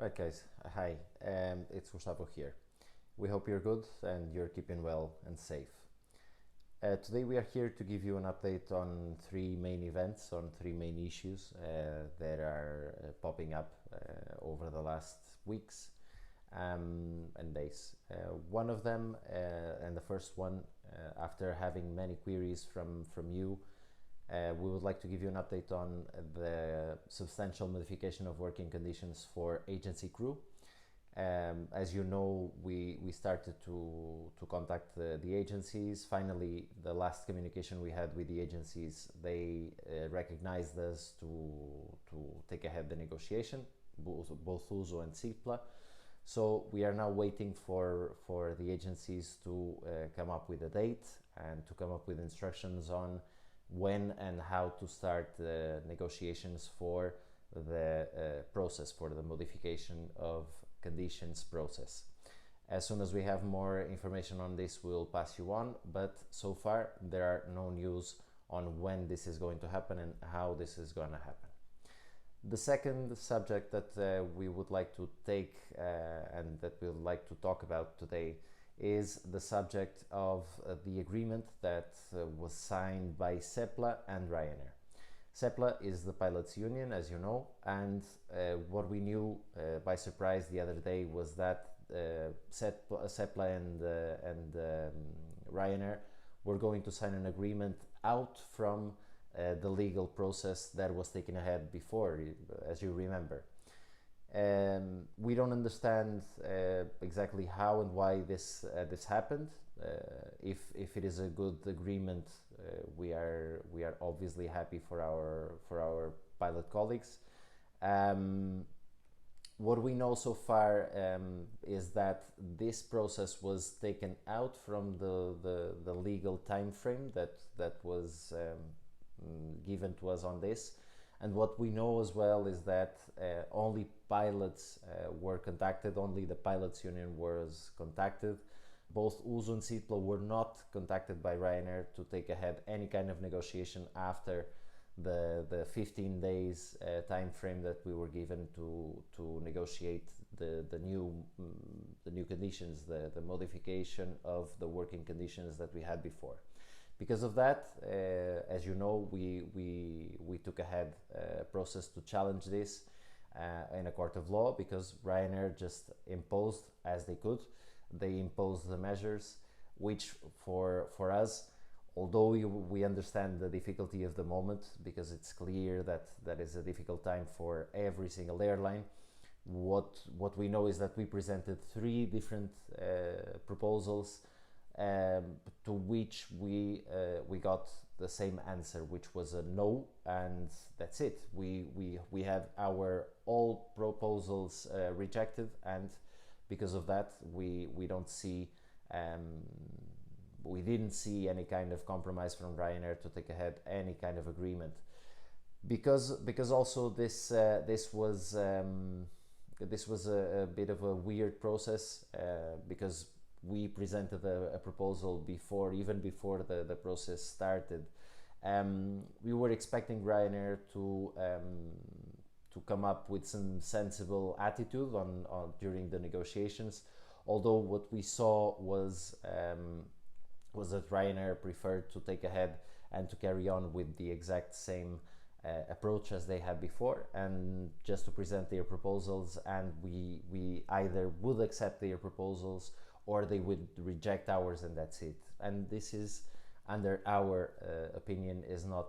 Right, guys. Hi, it's Gustavo here. We hope you're good and you're keeping well and safe. Today, we are here to give you an update on three main events, on three main issues that are popping up over the last weeks and days. One of them, and the first one, after having many queries from you, we would like to give you an update on the substantial modification of working conditions for agency crew. As you know, we started to contact the agencies. Finally, the last communication we had with the agencies, they recognized us to take ahead the negotiation, both USO and SITCPLA. So we are now waiting for the agencies to come up with a date and to come up with instructions on when and how to start the negotiations for the process, for the modification of conditions process. As soon as we have more information on this, we'll pass you on, but so far there are no news on when this is going to happen and how this is going to happen. The second subject that we would like to take and that we would like to talk about today is the subject of the agreement that was signed by SEPLA and Ryanair. SEPLA is the pilots union, as you know, and what we knew by surprise the other day was that SEPLA and Ryanair were going to sign an agreement out from the legal process that was taken ahead before, as you remember. We don't understand exactly how and why this happened. If it is a good agreement, we are obviously happy for our pilot colleagues. What we know so far is that this process was taken out from the legal time frame that was given to us on this. And what we know as well is that only pilots were contacted, only the pilots union was contacted. Both USO and SITCPLA were not contacted by Ryanair to take ahead any kind of negotiation after the 15 days time frame that we were given to negotiate the new conditions, the modification of the working conditions that we had before. Because of that, as you know, we took ahead a process to challenge this in a court of law, because Ryanair just imposed as they could. They imposed the measures, which for us, although we understand the difficulty of the moment, because it's clear that is a difficult time for every single airline. What we know is that we presented three different proposals, to which we got the same answer, which was a no, and that's it. We had our all proposals rejected, and because of that, we don't see we didn't see any kind of compromise from Ryanair to take ahead any kind of agreement, because also this was a bit of a weird process, because we presented a proposal even before the process started. We were expecting Ryanair to come up with some sensible attitude on during the negotiations, although what we saw was that Ryanair preferred to take ahead and to carry on with the exact same approach as they had before, and just to present their proposals, and we either would accept their proposals or they would reject ours, and that's it. And this is, under our opinion, is not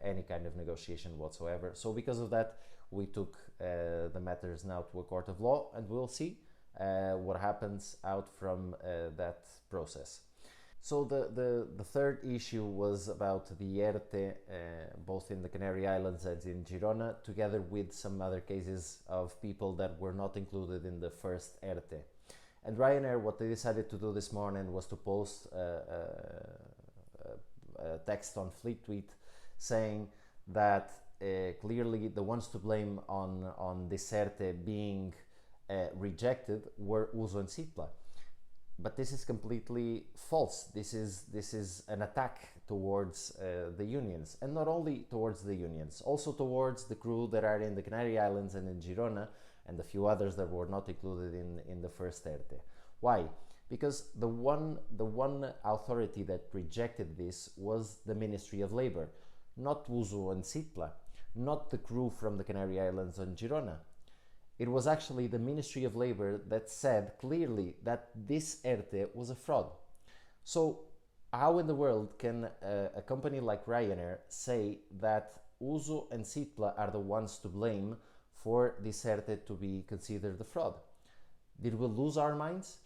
any kind of negotiation whatsoever. So because of that, we took the matters now to a court of law, and we'll see what happens out from that process. So the third issue was about the ERTE, both in the Canary Islands and in Girona, together with some other cases of people that were not included in the first ERTE. And Ryanair, what they decided to do this morning was to post a text on Fleet Tweet saying that clearly the ones to blame on this ERTE being rejected were USO and SITCPLA. But this is completely false. This is an attack towards the unions, and not only towards the unions, also towards the crew that are in the Canary Islands and in Girona, and a few others that were not included in the first ERTE. Why? Because the one authority that rejected this was the Ministry of Labour, not Uso and SITCPLA, not the crew from the Canary Islands and Girona. It was actually the Ministry of Labour that said clearly that this ERTE was a fraud. So how in the world can a company like Ryanair say that Uso and SITCPLA are the ones to blame for this ERTE to be considered a fraud? Did we lose our minds?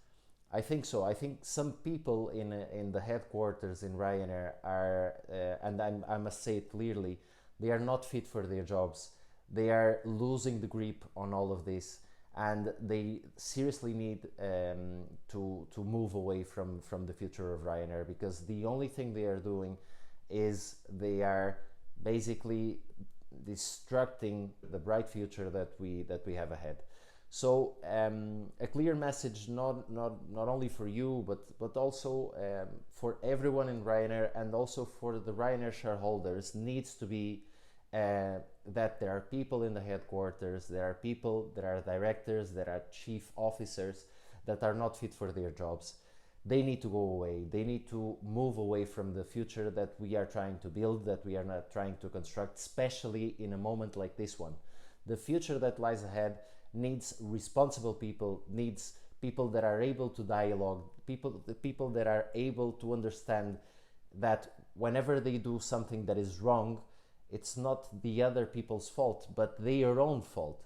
I think so. I think some people in the headquarters in Ryanair are, and I must say it clearly, they are not fit for their jobs. They are losing the grip on all of this, and they seriously need to move away from the future of Ryanair, because the only thing they are doing is they are basically destructing the bright future that we have ahead. So a clear message, not only for you, but also for everyone in Ryanair, and also for the Ryanair shareholders, needs to be that there are people in the headquarters, there are people, there are directors, there are chief officers that are not fit for their jobs. They need to go away. They need to move away from the future that we are trying to build, that we are not trying to construct, especially in a moment like this one. The future that lies ahead needs responsible people, needs people that are able to dialogue, people that are able to understand that whenever they do something that is wrong, it's not the other people's fault, but their own fault.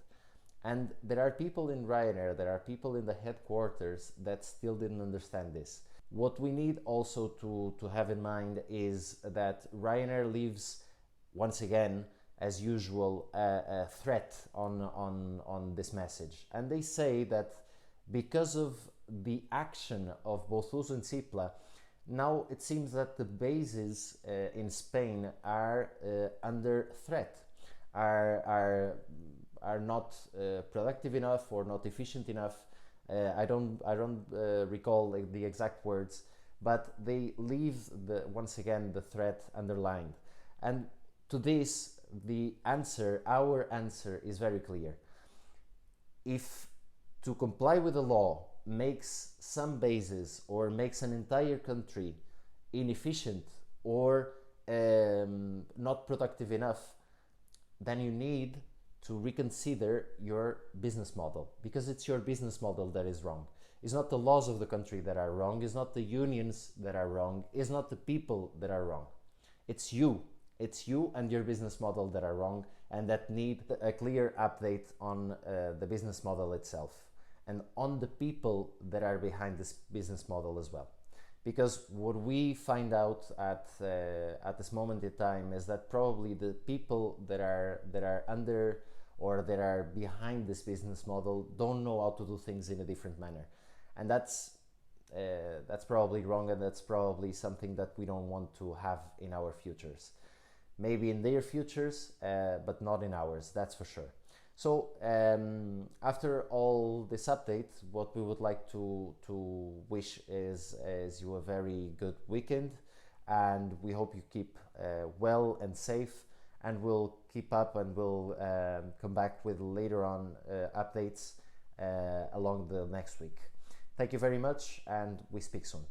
And there are people in Ryanair, there are people in the headquarters that still didn't understand this. What we need also to have in mind is that Ryanair leaves, once again, as usual, a threat on this message. And they say that because of the action of both Uso and SITCPLA, now it seems that the bases in Spain are under threat, are not productive enough or not efficient enough. I don't recall the exact words, but they leave once again the threat underlined. And to this, our answer is very clear. If to comply with the law makes some bases or makes an entire country inefficient or not productive enough, then you need to reconsider your business model, because it's your business model that is wrong. It's not the laws of the country that are wrong, it's not the unions that are wrong, it's not the people that are wrong. It's you and your business model that are wrong, and that need a clear update on the business model itself and on the people that are behind this business model as well. Because what we find out at this moment in time is that probably the people that are under or that are behind this business model don't know how to do things in a different manner, and that's probably wrong, and that's probably something that we don't want to have in our futures. Maybe in their futures, but not in ours, that's for sure. So after all this update, what we would like to wish is you a very good weekend, and we hope you keep well and safe, and we'll keep up and we'll come back with later on updates along the next week. Thank you very much, and we speak soon.